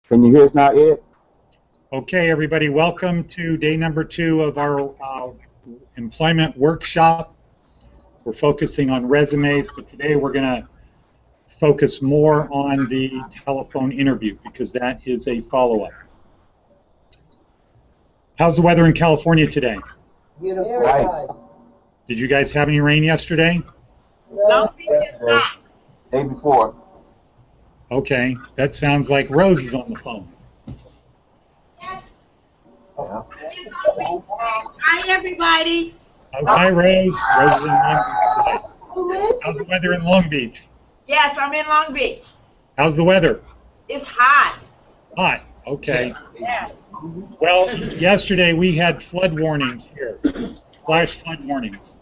Can you hear us now, Ed? Okay, everybody, welcome to day number 2 of our employment workshop. We're focusing on resumes, but today we're going to focus more on the telephone interview because that is a follow-up. How's the weather in California today? Right. Did you guys have any rain yesterday? Long Beach is not. Day before. Okay, that sounds like Rose is on the phone. Yes. Yeah. Hi, everybody. Oh, hi, Rose. Rose is in Long Beach today. How's the weather in Long Beach? Yes, I'm in Long Beach. How's the weather? It's hot. Hot. Okay. Yeah. Well, yesterday we had flood warnings here, flash flood warnings.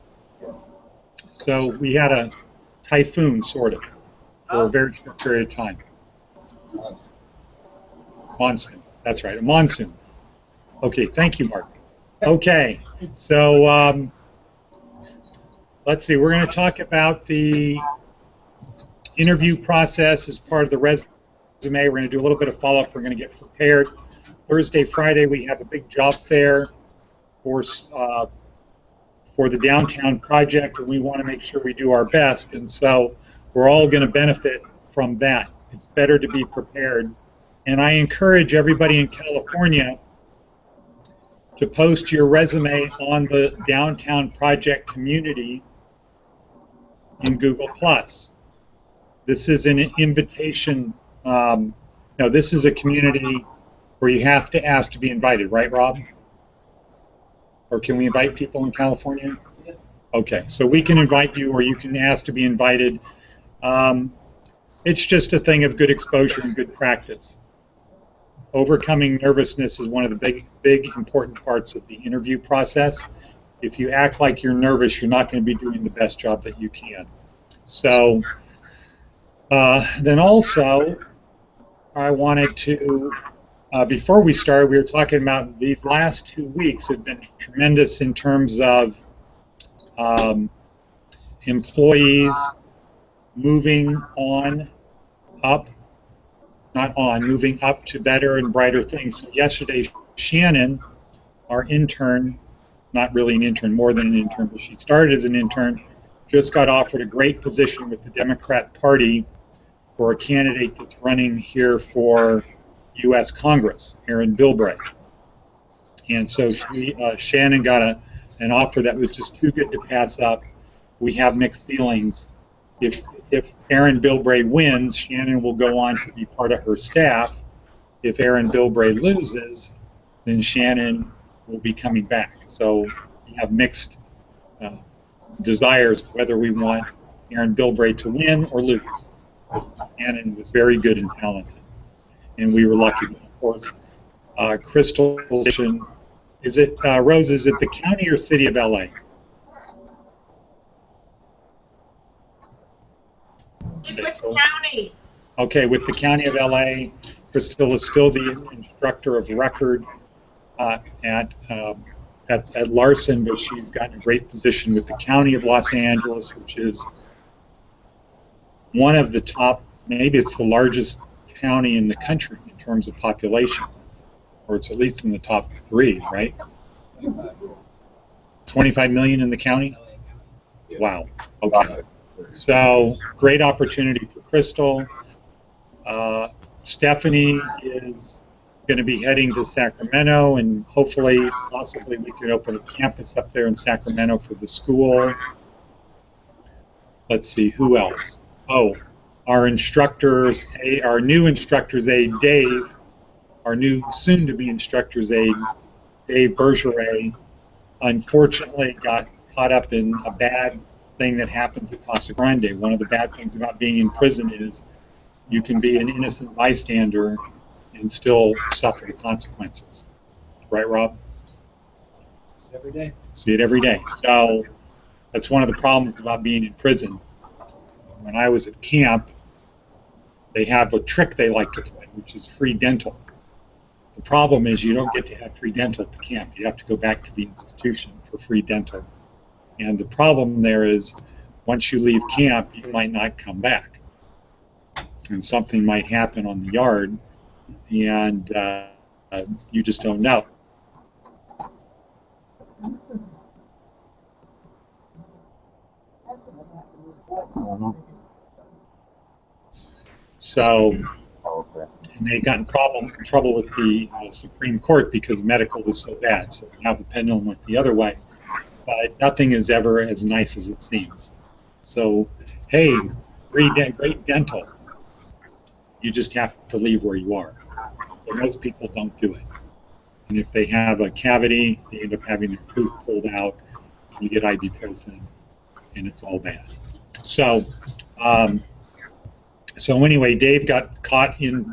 So we had a typhoon, sort of, for a very short period of time. Monsoon. That's right, a monsoon. Okay, thank you, Mark. Okay, so let's see. We're going to talk about the interview process as part of the resume. We're going to do a little bit of follow-up. We're going to get prepared. Thursday, Friday, we have a big job fair for the downtown project, and we want to make sure we do our best. And so we're all going to benefit from that. It's better to be prepared. And I encourage everybody in California to post your resume on the downtown project community in Google+. This is an invitation. No, this is a community where you have to ask to be invited, right, Rob? Or can we invite people in California? Okay, so we can invite you, or you can ask to be invited. It's just a thing of good exposure and good practice. Overcoming nervousness is one of the big important parts of the interview process. If you act like you're nervous, you're not going to be doing the best job that you can. So then also, I wanted to, before we started, we were talking about these last 2 weeks have been tremendous in terms of employees moving moving up to better and brighter things. So yesterday, Shannon, our intern, not really an intern, more than an intern, but she started as an intern, just got offered a great position with the Democrat Party for a candidate that's running here for U.S. Congress, Aaron Bilbray. And so Shannon got an offer that was just too good to pass up. We have mixed feelings. If Aaron Bilbray wins, Shannon will go on to be part of her staff. If Aaron Bilbray loses, then Shannon will be coming back. So we have mixed desires whether we want Aaron Bilbray to win or lose. Shannon was very good and talented, and we were lucky. Of course, Crystal, is it, Rose, is it the county or city of LA? It's with the county. Okay, with the county of LA, Crystal is still the instructor of record at Larson, but she's gotten a great position with the county of Los Angeles, which is one of the top, maybe it's the largest county in the country in terms of population, or it's at least in the top 3, right? 25 million in the county? Wow, okay. So, great opportunity for Crystal. Stephanie is going to be heading to Sacramento, and hopefully, possibly, we could open a campus up there in Sacramento for the school. Let's see, who else? Oh, our instructors, our new instructor's aide, Dave, our new soon-to-be instructor's aide, Dave Bergeret, unfortunately got caught up in a bad thing that happens at Casa Grande. One of the bad things about being in prison is you can be an innocent bystander and still suffer the consequences. Right, Rob? Every day. See it every day. So that's one of the problems about being in prison. When I was at camp, they have a trick they like to play, which is free dental. The problem is you don't get to have free dental at the camp. You have to go back to the institution for free dental. And the problem there is once you leave camp, you might not come back. And something might happen on the yard and you just don't know. So, Okay. and they got in trouble with the Supreme Court because medical was so bad. So now the pendulum went the other way. But nothing is ever as nice as it seems. So, hey, great dental. You just have to leave where you are. But most people don't do it. And if they have a cavity, they end up having their tooth pulled out. You get ibuprofen, and it's all bad. So, so anyway, Dave got caught in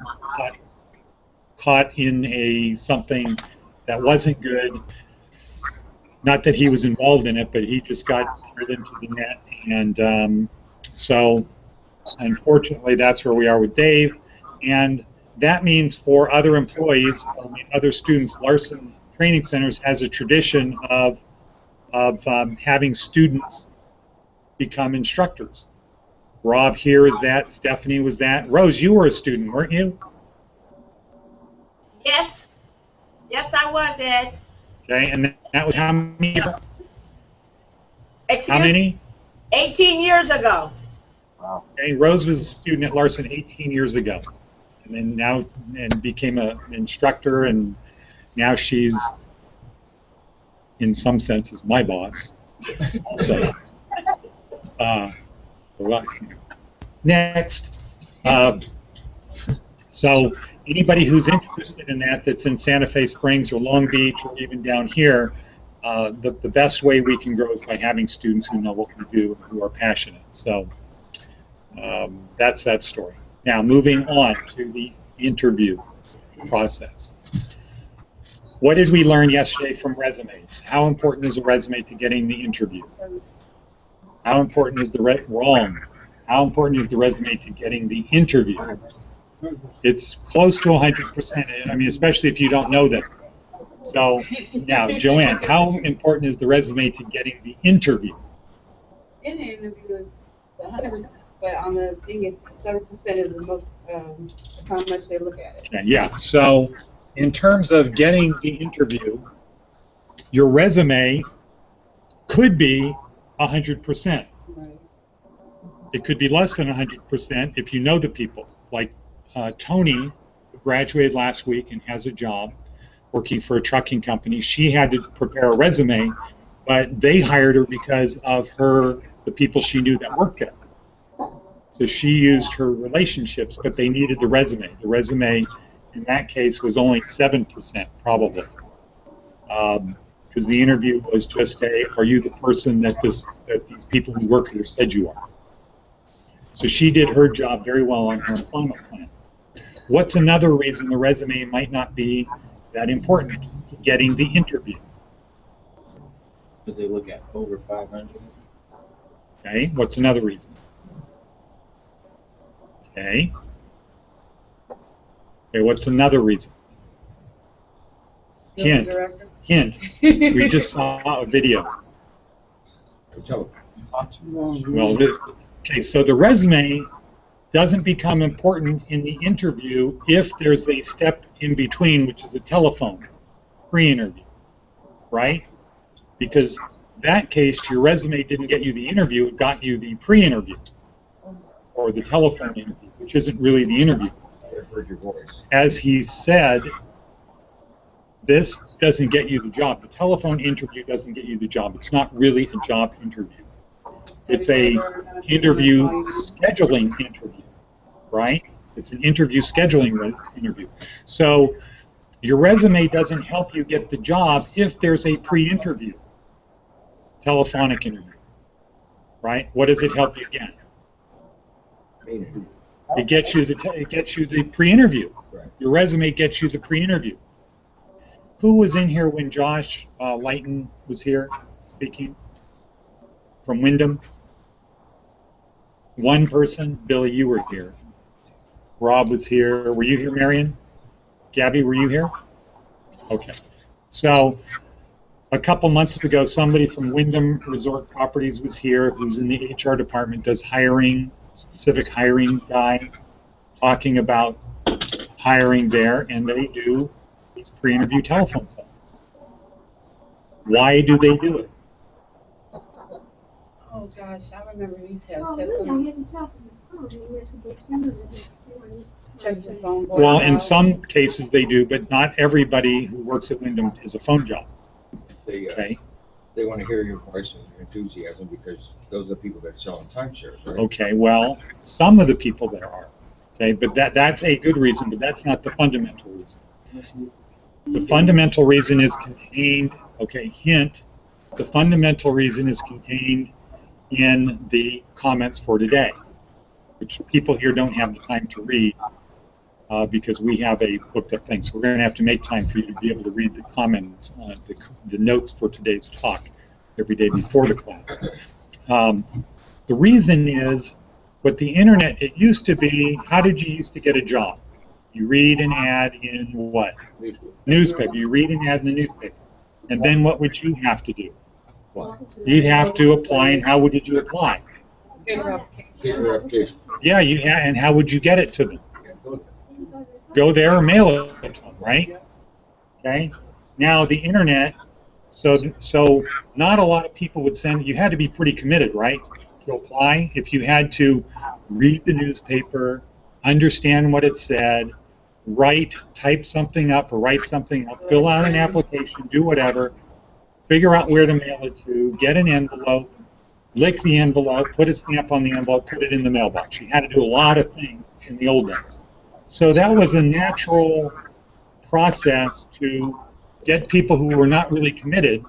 a something that wasn't good. Not that he was involved in it, but he just got thrown into the net, and so unfortunately, that's where we are with Dave. And that means for other employees, other students, Larson Training Centers has a tradition of having students become instructors. Rob here is that. Stephanie was that. Rose, you were a student, weren't you? Yes. Yes, I was, Ed. Okay, and that was how many years? Excuse How many? 18 years ago. Wow. Okay, Rose was a student at Larson 18 years ago, and then now became an instructor, and now she's, in some senses, my boss. So, next. So anybody who's interested in that's in Santa Fe Springs or Long Beach or even down here, the best way we can grow is by having students who know what we do and who are passionate. So that's that story. Now moving on to the interview process. What did we learn yesterday from resumes? How important is a resume to getting the interview? How important is wrong? How important is the resume to getting the interview? It's close to 100%. I mean, especially if you don't know them. So now, Joanne, how important is the resume to getting the interview? In the interview, it's 100%, but on the thing, it's 7% is the most. That's how much they look at it. Okay, yeah. So in terms of getting the interview, your resume could be 100%. Right. It could be less than 100% if you know the people. Like Tony, who graduated last week and has a job working for a trucking company. She had to prepare a resume, but they hired her because of the people she knew that worked there. So she used her relationships, but they needed the resume. The resume, in that case, was only 7% probably, because the interview was just are you the person that these people who work here said you are? So she did her job very well on her employment plan. What's another reason the resume might not be that important to getting the interview? Because they look at over 500. Okay, what's another reason? Okay, what's another reason? Hint. Hint. We just saw a video. Well, okay, so the resume doesn't become important in the interview if there's a step in between, which is a telephone pre-interview, right? Because in that case, your resume didn't get you the interview, it got you the pre-interview, or the telephone interview, which isn't really the interview. As he said, this doesn't get you the job. The telephone interview doesn't get you the job. It's not really a job interview. It's a interview scheduling interview, right? It's an interview scheduling interview. So your resume doesn't help you get the job if there's a pre-interview, telephonic interview, right? What does it help you get? It gets you the pre-interview. Your resume gets you the pre-interview. Who was in here when Josh Lighton was here speaking from Wyndham? One person. Billy, you were here. Rob was here. Were you here, Marion? Gabby, were you here? Okay. So a couple months ago, somebody from Wyndham Resort Properties was here who's in the HR department, does hiring, specific hiring guy, talking about hiring there, and they do these pre-interview telephone calls. Why do they do it? Oh, gosh, I remember these had Oh, said really? some, You had to talk to the phone. You had to get through to check your phone. Well, in some cases they do, but not everybody who works at Wyndham is a phone job. Okay. They want to hear your voice and your enthusiasm because those are people that sell on timeshares, right? Okay, well, some of the people there are. Okay, but that's a good reason, but that's not the fundamental reason. The fundamental reason is contained, okay, hint, the fundamental reason is contained in the comments for today, which people here don't have the time to read because we have a booked up thing. So we're going to have to make time for you to be able to read the comments, the notes for today's talk every day before the class. The reason is, what the internet, it used to be, how did you used to get a job? You read an ad in what? Newspaper. You read an ad in the newspaper. And then what would you have to do? You'd have to apply, and how did you apply? Get your application. Yeah, and how would you get it to them? Go there or mail it to them, right? Okay. Now the internet, so not a lot of people would send. You had to be pretty committed, right, to apply. If you had to read the newspaper, understand what it said, type something up or write something up, fill out an application, do whatever, figure out where to mail it to, get an envelope, lick the envelope, put a stamp on the envelope, put it in the mailbox. You had to do a lot of things in the old days. So that was a natural process to get people who were not really committed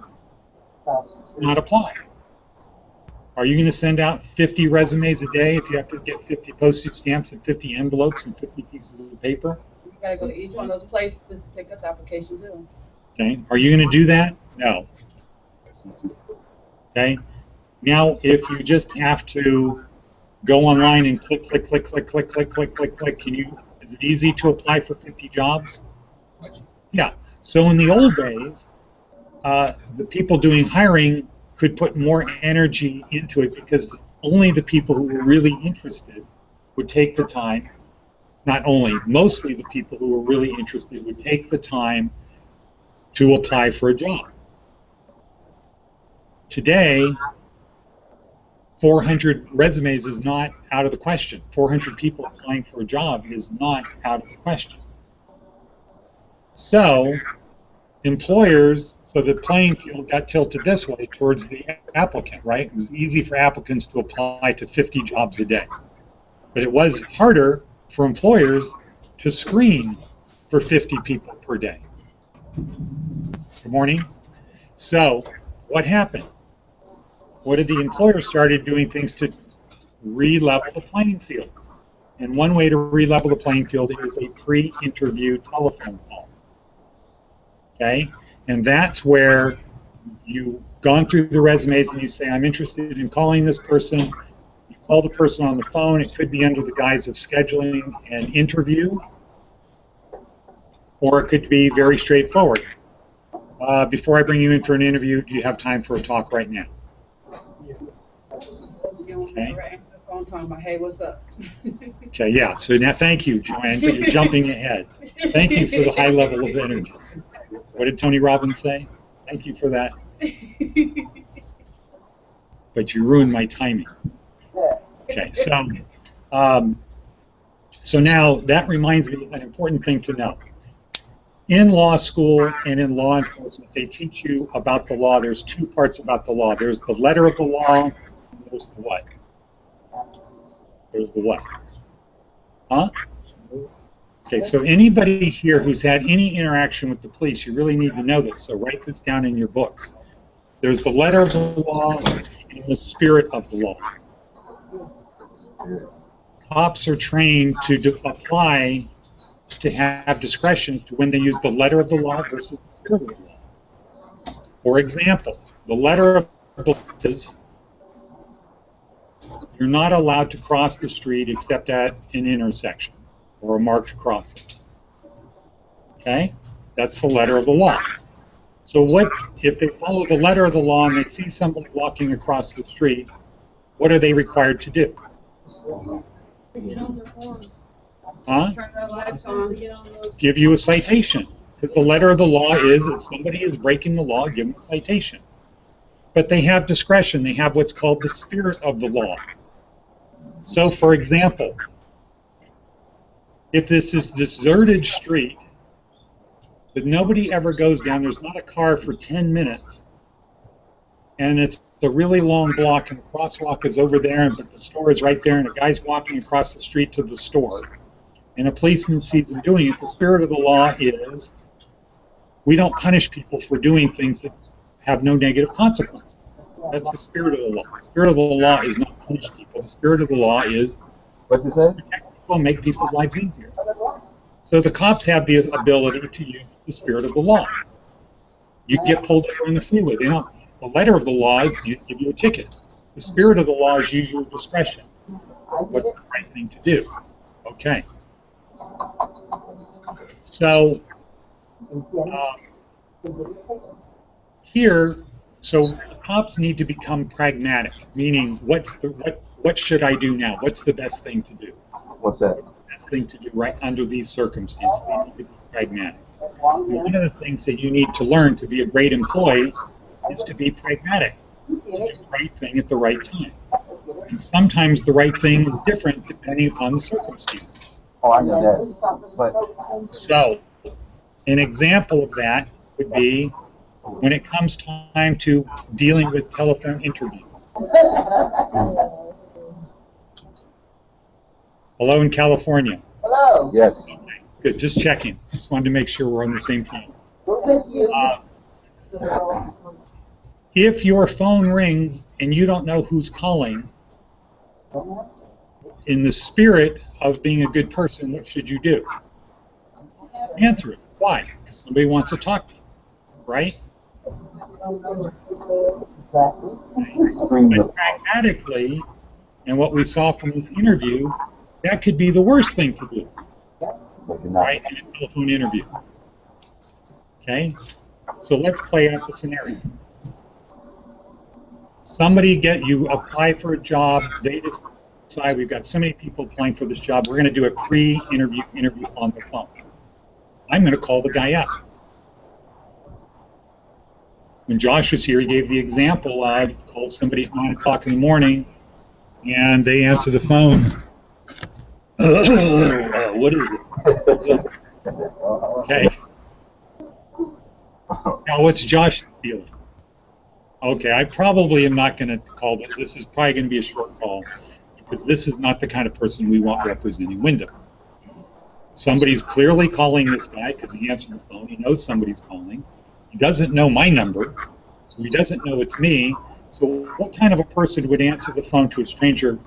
not apply. Are you going to send out 50 resumes a day if you have to get 50 postage stamps and 50 envelopes and 50 pieces of paper? You gotta go to each one of those places to pick up the application too. Okay. Are you going to do that? No. Okay. Now, if you just have to go online and click, is it easy to apply for 50 jobs? Yeah. So in the old days, the people doing hiring could put more energy into it because only the people who were really interested would take the time, not only, mostly the people who were really interested would take the time to apply for a job. Today, 400 resumes is not out of the question. 400 people applying for a job is not out of the question. So, employers, so the playing field got tilted this way towards the applicant, right? It was easy for applicants to apply to 50 jobs a day. But it was harder for employers to screen for 50 people per day. Good morning. So, what happened? What did the employers started doing things to re-level the playing field? And one way to re-level the playing field is a pre-interview telephone call. Okay? And that's where you've gone through the resumes and you say, I'm interested in calling this person. You call the person on the phone. It could be under the guise of scheduling an interview, or it could be very straightforward. Before I bring you in for an interview, do you have time for a talk right now? Okay. Phone talking about, hey, what's up? Okay, yeah. So now, thank you, Joanne, but you're jumping ahead. Thank you for the high level of energy. What did Tony Robbins say? Thank you for that. But you ruined my timing. Okay, so now that reminds me of an important thing to know. In law school and in law enforcement, they teach you about the law. There's two parts about the law. There's the letter of the law, and there's the what? There's the what? Huh? Okay, so anybody here who's had any interaction with the police, you really need to know this, so write this down in your books. There's the letter of the law and the spirit of the law. Cops are trained to apply to have discretion as to when they use the letter of the law versus the spirit of the law. For example, the letter of the law says you're not allowed to cross the street except at an intersection or a marked crossing. Okay? That's the letter of the law. So what if they follow the letter of the law and they see somebody walking across the street, what are they required to do? Huh? Turn the lights Supposed to on. get on those. Give you a citation. Because the letter of the law is if somebody is breaking the law, give them a citation. But they have discretion. They have what's called the spirit of the law. So, for example, if this is deserted street that nobody ever goes down, there's not a car for 10 minutes, and it's a really long block, and the crosswalk is over there, but the store is right there, and a guy's walking across the street to the store, and a policeman sees him doing it, the spirit of the law is we don't punish people for doing things that have no negative consequences. That's the spirit of the law. The spirit of the law is not punish people. The spirit of the law is What you say? protect people and make people's lives easier. So the cops have the ability to use the spirit of the law. You get pulled over on the freeway. They don't. The letter of the law is you give you a ticket. The spirit of the law is use your discretion. What's the right thing to do? Okay. So here, so cops need to become pragmatic, meaning what should I do now? What's the best thing to do? What's that? Best thing to do right under these circumstances. They need to be pragmatic. And one of the things that you need to learn to be a great employee is to be pragmatic, to do the right thing at the right time. And sometimes the right thing is different depending upon the circumstances. Oh, I know that. But So, an example of that would be when it comes time to dealing with telephone interviews. Hello in California. yes. Okay, good. Just checking. Just wanted to make sure we're on the same team. If your phone rings and you don't know who's calling, in the spirit of being a good person, what should you do? Answer it. Why? Because somebody wants to talk to you, right? But pragmatically, and what we saw from this interview, that could be the worst thing to do, right, in a telephone interview. Okay? So let's play out the scenario. You apply for a job, they decide we've got so many people applying for this job, we're going to do a pre-interview interview on the phone. I'm going to call the guy up. When Josh was here, he gave the example of call somebody at 9 o'clock in the morning, and they answer the phone. What is it? Okay. Now, what's Josh feeling? Okay, I probably am not going to call that. This is probably going to be a short call because this is not the kind of person we want representing Wyndham. Somebody's clearly calling this guy because he answered the phone. He knows somebody's calling. He doesn't know my number, so he doesn't know it's me. So what kind of a person would answer the phone to a stranger,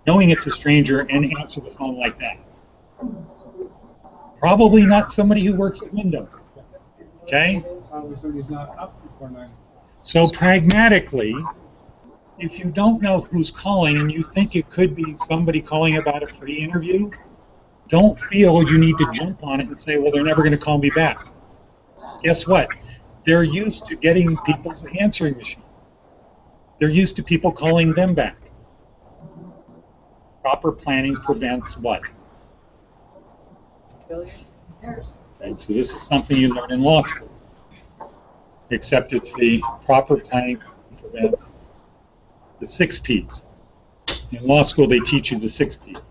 knowing it's a stranger, and answer the phone like that? Probably not somebody who works at Wyndham. Okay? Probably somebody's not up before 9. So pragmatically, if you don't know who's calling and you think it could be somebody calling about a pre-interview, don't feel you need to jump on it and say, well, they're never going to call me back. Guess what? They're used to getting people's answering machine. They're used to people calling them back. Proper planning prevents what? And so this is something you learn in law school. Except it's the proper planning prevents the 6 P's. In law school, they teach you the 6 P's.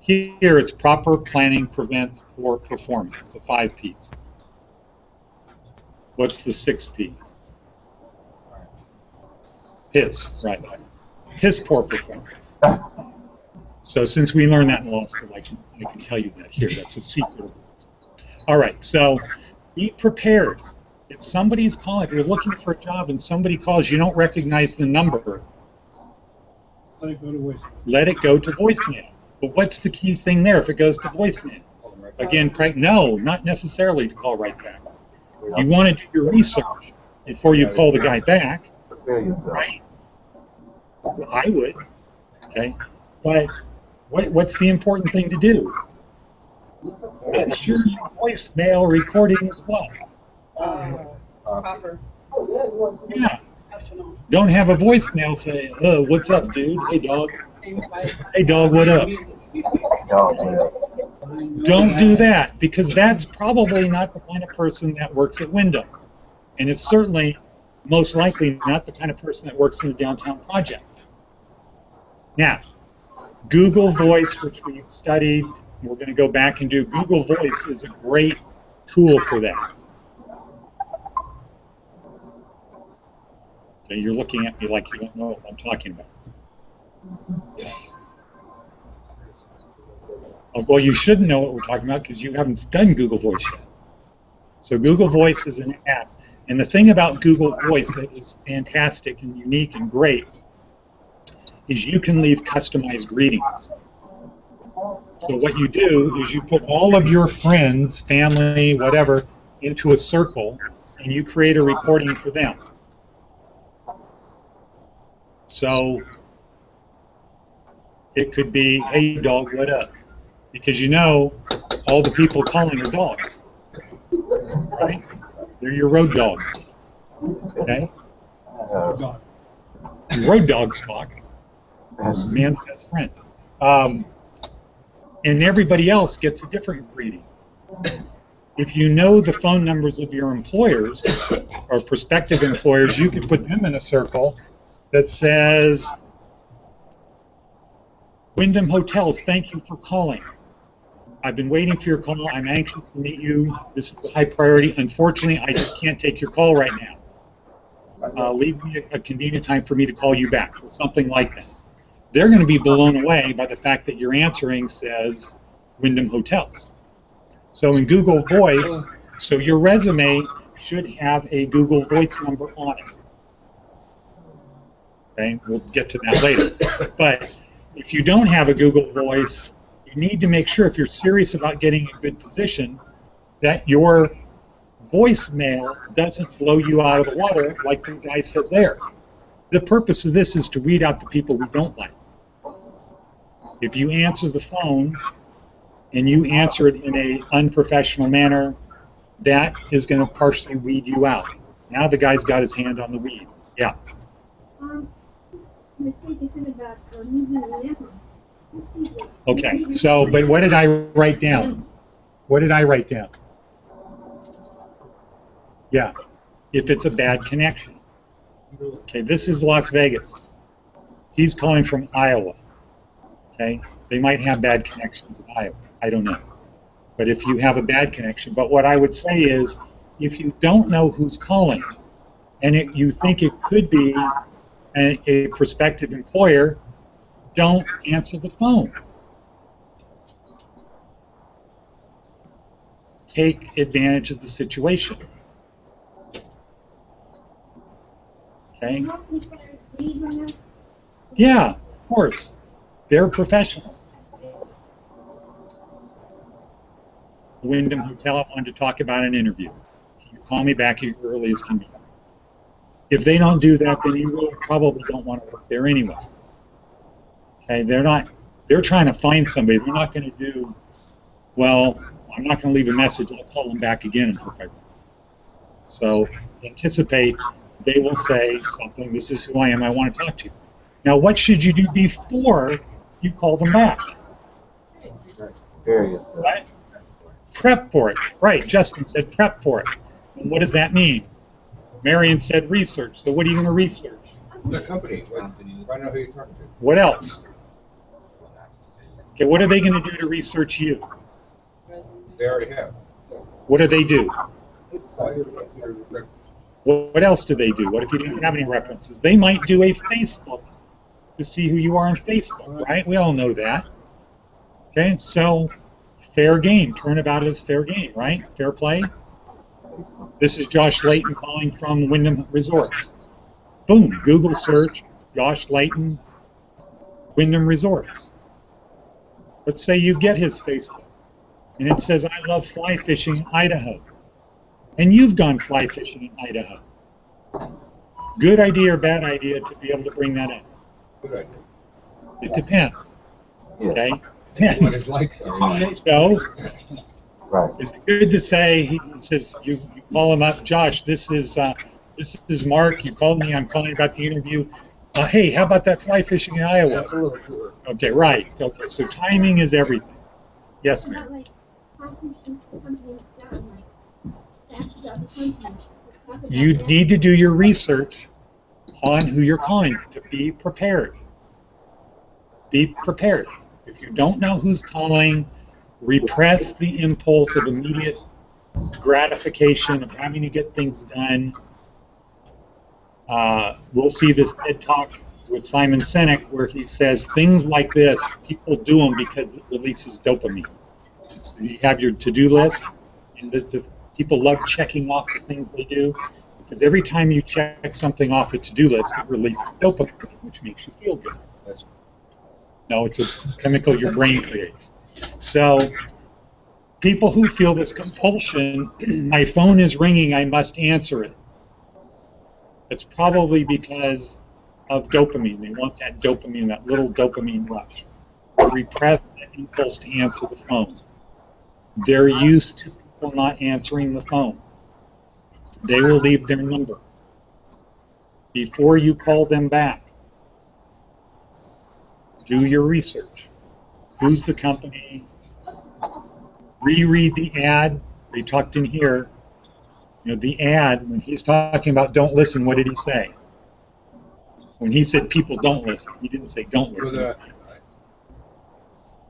Here, it's proper planning prevents poor performance, the 5 P's. What's the 6th P? Piss, right. Piss poor performance. So since we learned that in law school, I can tell you that here. That's a secret of law school. All right, so be prepared. If somebody's calling, if you're looking for a job and somebody calls, you don't recognize the number, Let it go to voicemail. let it go to voicemail. But what's the key thing there if it goes to voicemail? Again, no, not necessarily to call right back. You want to do your research before you call the guy back, Prepare yourself. right? Well, I would, okay? But what's the important thing to do? Make sure your voicemail recording is what? Proper. Yeah. Professional. Don't have a voicemail say, what's up, dude? Hey, dog. Invite. Hey, dog, what up? Oh, yeah. Don't do that, because that's probably not the kind of person that works at Wyndham. And it's certainly, most likely, not the kind of person that works in the downtown project. Now, Google Voice, which we've studied, we're going to go back and do. Google Voice is a great tool for that. Okay, you're looking at me like you don't know what I'm talking about. Oh, well, you shouldn't know what we're talking about because you haven't done Google Voice yet. So Google Voice is an app. And the thing about Google Voice that is fantastic and unique and great is you can leave customized greetings. So what you do is you put all of your friends, family, whatever, into a circle, and you create a recording for them. So it could be, hey dog, what up? Because you know all the people calling are dogs, right? They're your road dogs, okay? Road dog Spock, man's best friend. And everybody else gets a different greeting. If you know the phone numbers of your employers or prospective employers, you can put them in a circle that says, Wyndham Hotels, thank you for calling. I've been waiting for your call. I'm anxious to meet you. This is a high priority. Unfortunately, I just can't take your call right now. Leave me a convenient time for me to call you back, or something like that. They're going to be blown away by the fact that your answering says Wyndham Hotels. So in Google Voice, so your resume should have a Google Voice number on it. Okay, we'll get to that later. But if you don't have a Google Voice, you need to make sure, if you're serious about getting a good position, that your voicemail doesn't blow you out of the water like the guy said there. The purpose of this is to weed out the people we don't like. If you answer the phone and you answer it in an unprofessional manner, that is going to partially weed you out. Now the guy's got his hand on the weed. Yeah. The tape is about using the camera. Okay, so, but what did I write down? What did I write down? Yeah, if it's a bad connection. Okay, this is Las Vegas. He's calling from Iowa. Okay, they might have bad connections in Iowa. I don't know. But if you have a bad connection, but what I would say is, if you don't know who's calling, and you think it could be a prospective employer, don't answer the phone. Take advantage of the situation. Okay? Yeah, of course. They're professional. Wyndham Hotel, I wanted to talk about an interview. Can you call me back at your earliest convenience? If they don't do that, then you really probably don't want to work there anyway. Okay, they're trying to find somebody. They're not going to do, well, I'm not going to leave a message. I'll call them back again and hope I will. So anticipate they will say something, this is who I am, I want to talk to you. Now, what should you do before you call them back? Right? Prep for it. Right, Justin said prep for it. And what does that mean? Marion said research. So what are you going to research? The company. I know who you're talking to. What else? Okay, what are they going to do to research you? They already have. What do they do? What else do they do? What if you didn't have any references? They might do a Facebook to see who you are on Facebook, right? We all know that. Okay, so fair game. Turnabout is fair game, right? Fair play. This is Josh Layton calling from Wyndham Resorts. Boom, Google search, Josh Layton, Wyndham Resorts. Let's say you get his Facebook, and it says, I love fly fishing in Idaho. And you've gone fly fishing in Idaho. Good idea or bad idea to be able to bring that up? Good idea. It depends. Yeah. Okay? What Depends. it's like. So, Right. is it good to say, he says, you call him up, Josh, this is Mark, you called me, I'm calling about the interview. Hey, how about that fly fishing in Iowa? That's a little too early. Okay, right. Okay, so timing is everything. Yes, What ma'am. about like how companies done, like facts about the company? Talk about You that. need to do your research on who you're calling to be prepared. Be prepared. If you don't know who's calling, repress the impulse of immediate gratification of having to get things done. We'll see this TED Talk with Simon Sinek where he says things like this, people do them because it releases dopamine. You have your to-do list, and the people love checking off the things they do, because every time you check something off a to-do list, it releases dopamine, which makes you feel good. No, it's a chemical your brain creates. So people who feel this compulsion, my phone is ringing, I must answer it. It's probably because of dopamine. They want that dopamine, that little dopamine rush. Repress that impulse to answer the phone. They're used to people not answering the phone. They will leave their number before you call them back. Do your research. Who's the company? Reread the ad. We talked in here. You know, the ad, when he's talking about don't listen, what did he say? When he said people don't listen, he didn't say don't listen.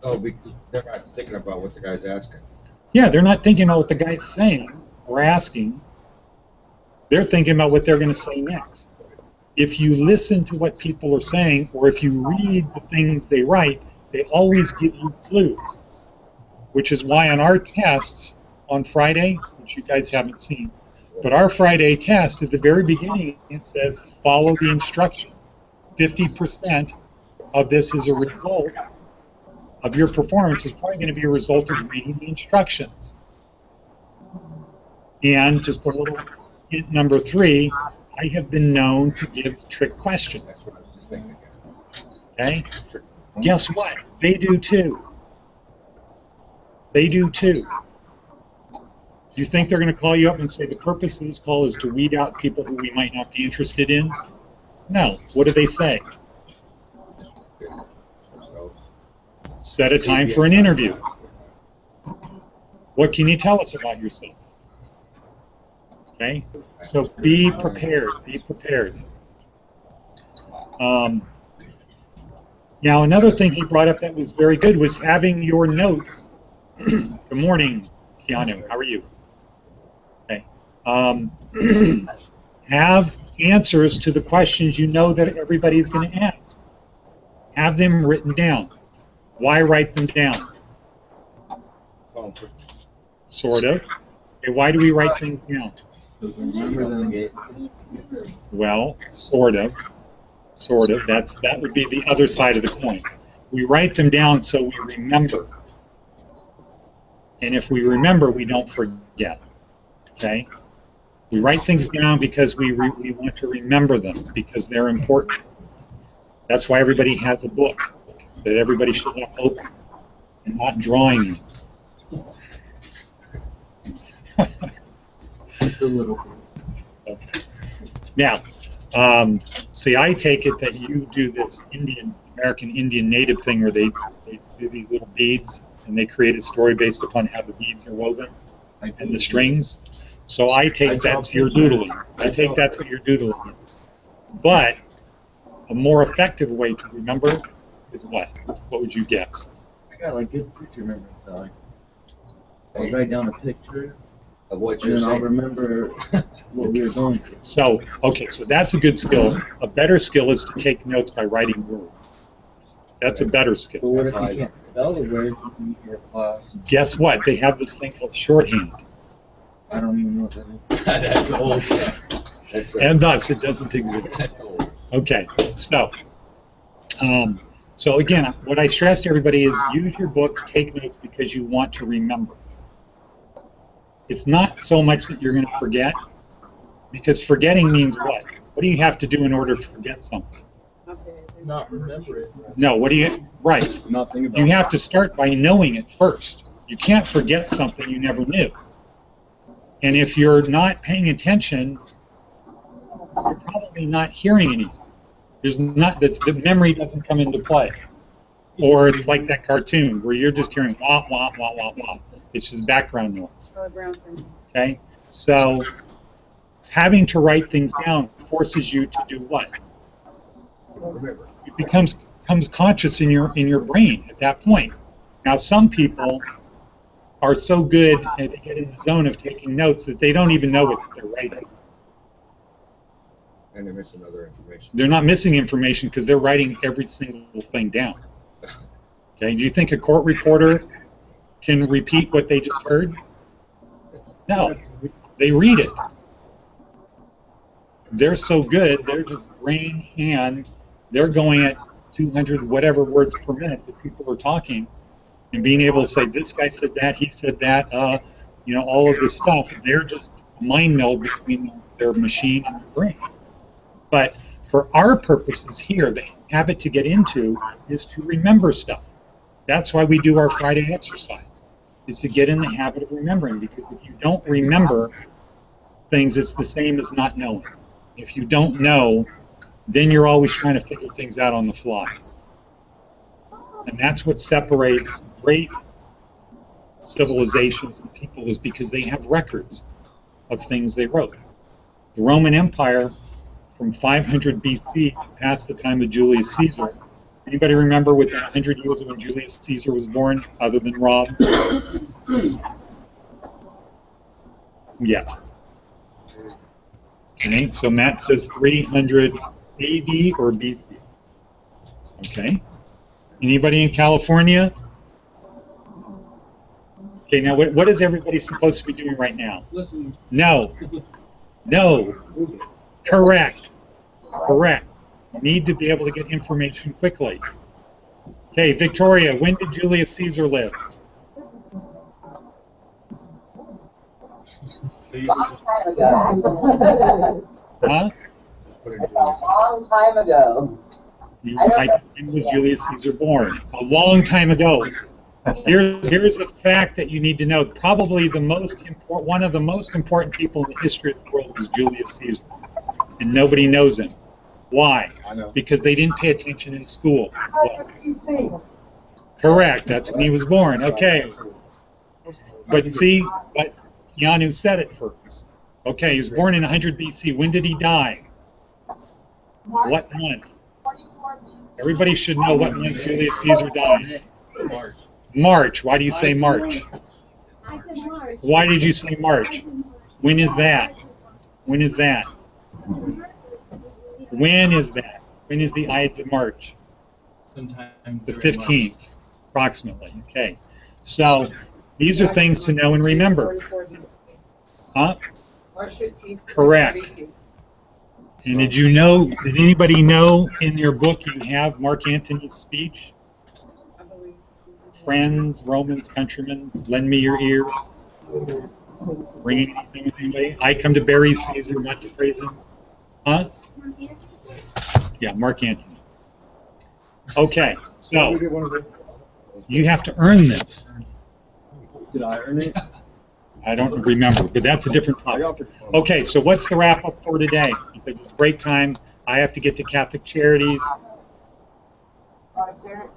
Oh, because they're not thinking about what the guy's asking. Yeah, they're not thinking about what the guy's saying or asking. They're thinking about what they're going to say next. If you listen to what people are saying, or if you read the things they write, they always give you clues, which is why on our tests on Friday, which you guys haven't seen, but our Friday test, at the very beginning, it says follow the instructions. 50% of this is a result of your performance is probably going to be a result of reading the instructions. And just a little hint number 3, I have been known to give trick questions. That's what I was just thinking. Okay? Guess what? They do too. They do too. Do you think they're going to call you up and say the purpose of this call is to weed out people who we might not be interested in? No. What do they say? Set a time for an interview. What can you tell us about yourself? Okay? So be prepared. Be prepared. Now, another thing he brought up that was very good was having your notes. Good morning, Keanu. How are you? Okay. Have answers to the questions you know that everybody's going to ask. Have them written down. Why write them down? Sort of. Okay, why do we write things down? Remember them. Well, sort of. Sort of. That would be the other side of the coin. We write them down so we remember. And if we remember, we don't forget. Okay? We write things down because we want to remember them, because they're important. That's why everybody has a book that everybody should have open and not drawing in. Just a little bit. Okay. Now, see, I take it that you do this American Indian native thing where they do these little beads and they create a story based upon how the beads are woven and the strings. So I take that's your doodling. I take that's what your doodling is. But a more effective way to remember is what? What would you guess? I got like good picture memory, so like I'll write down a picture Of what and you're then I'll saying. remember what we were going through. So, okay, so that's a good skill. A better skill is to take notes by writing words. That's a better But skill. what if you can't spell the words in your class? Guess what? They have this thing called shorthand. I don't even know what that is. That's old. That's And thus, it doesn't exist. That's old. Okay, so again, what I stress to everybody is use your books, take notes because you want to remember. It's not so much that you're going to forget, because forgetting means what? What do you have to do in order to forget something? Not remember it. No, what do you, right. Not think about You it. have to start by knowing it first. You can't forget something you never knew. And if you're not paying attention, you're probably not hearing anything. The memory doesn't come into play. or it's like that cartoon where you're just hearing wah, wah, wah, wah, wah. It's just background noise. Charlie Brown syndrome. Okay? So having to write things down forces you to do what? Remember. It becomes conscious in your brain at that point. Now, some people are so good and they get in the zone of taking notes that they don't even know what they're writing. And they're missing other information. They're not missing information because they're writing every single thing down. Okay, do you think a court reporter can repeat what they just heard? No, they read it. They're so good, they're just brain, hand, they're going at 200 whatever words per minute that people are talking, and being able to say, this guy said that, he said that, all of this stuff. They're just mind meld between their machine and their brain. But for our purposes here, the habit to get into is to remember stuff. That's why we do our Friday exercise, is to get in the habit of remembering, because if you don't remember things, it's the same as not knowing. If you don't know, then you're always trying to figure things out on the fly. And that's what separates great civilizations and people, is because they have records of things they wrote. The Roman Empire, from 500 BC past the time of Julius Caesar. Anybody remember within 100 years of when Julius Caesar was born, other than Rob? Yes. Okay, so Matt says 300 AD or BC. Okay. Anybody in California? Okay, now what is everybody supposed to be doing right now? Listen. No. No. Correct. Correct. You need to be able to get information quickly. Okay, Victoria, when did Julius Caesar live? Long time ago. Huh? A long time ago. You type, when was Julius Caesar born? A long time ago. Here's a fact that you need to know. Probably one of the most important people in the history of the world was Julius Caesar, and nobody knows him. Why? I know. Because they didn't pay attention in school. Correct. That's when he was born. Okay. But Keanu said it first. Okay, he was born in 100 BC. When did he die? What month? Everybody should know what month Julius Caesar died. March. March. Why do you say March? I said March. Why did you say March? When is that? When is that? When is that? When is the Ides of March? Sometime The during 15th, approximately. Okay. So these are things to know and remember. Huh? March 15th. Correct. And did anybody know in your book you have Mark Antony's speech? I believe. Friends, Romans, countrymen, lend me your ears. Bringing anything with anybody? I come to bury Caesar, not to praise him. Huh? Yeah, Mark Antony. Okay, so you have to earn this. Did I earn it? I don't remember, but that's a different topic. Okay, so what's the wrap up for today? Because it's break time. I have to get to Catholic Charities.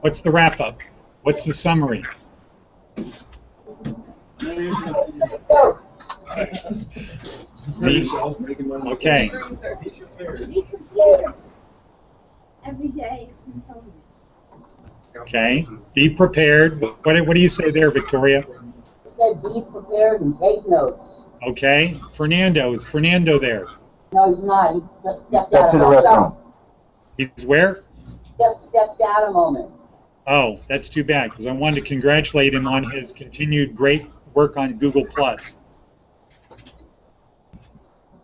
What's the wrap up? What's the summary? Okay. Be prepared every day. Okay. Be prepared. What do you say there, Victoria? Said be prepared and take notes. Okay. Fernando. Is Fernando there? No, he's not. He just stepped Step out to a the moment. restroom. He's where? Just stepped out a moment. Oh, that's too bad, because I wanted to congratulate him on his continued great work on Google+.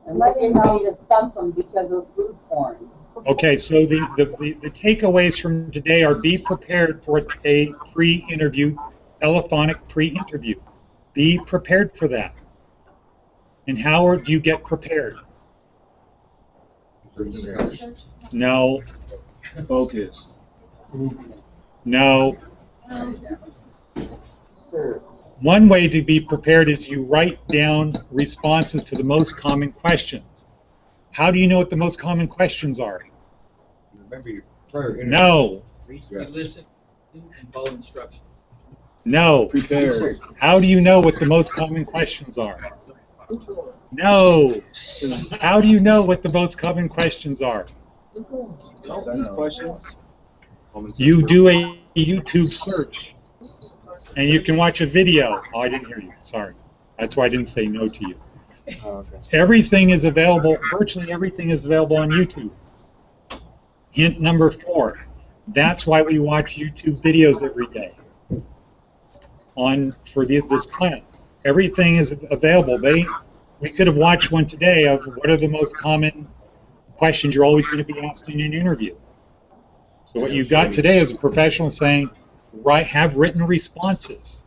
And we're getting ready to stump him because of food porn. Okay, so the takeaways from today are: be prepared for a pre-interview, telephonic pre-interview. Be prepared for that. And how do you get prepared? No. Focus. No. Sure. One way to be prepared is you write down responses to the most common questions. How do you know what the most common questions are? Remember your prior interview. No. You listen. And follow instructions. No. Prepare. How do you know what the most common questions are? No. How do you know what the most common questions are? Sense questions. You do a YouTube search, and you can watch a video. Oh, I didn't hear you. Sorry. That's why I didn't say no to you. Oh, okay. Everything is available, virtually everything is available on YouTube. Hint number 4. That's why we watch YouTube videos every day for this class. Everything is available. We could have watched one today of what are the most common questions you're always going to be asked in an interview. So what you got today is a professional saying, have written responses.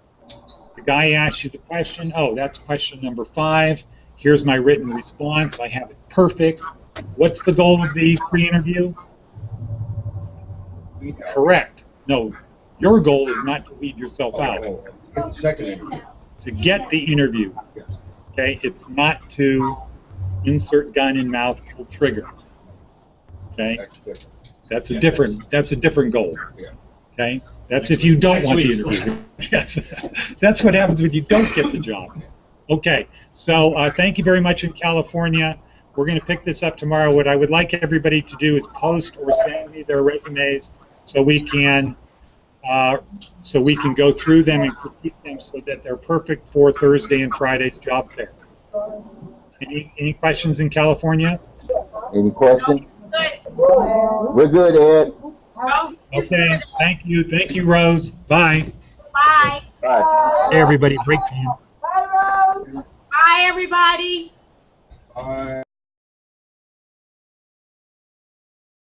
The guy asks you the question, oh, that's question number 5. Here's my written response. I have it perfect. What's the goal of the pre-interview? Correct. No, your goal is not to weed yourself out. Second interview. To get the interview. Okay, it's not to insert gun in mouth, pull trigger. Okay, That's different. that's a different goal. Yeah. Okay, that's if you don't want the interview. Yes, that's what happens when you don't get the job. Okay, so thank you very much in California. We're going to pick this up tomorrow. What I would like everybody to do is post or send me their resumes so we can go through them and critique them so that they're perfect for Thursday and Friday's job fair. Any questions in California? Any questions? Good. We're good, Ed. Rose, it's Okay, good. thank you. Thank you, Rose. Bye. Bye. Bye. Hey, everybody, break time. Bye, everybody.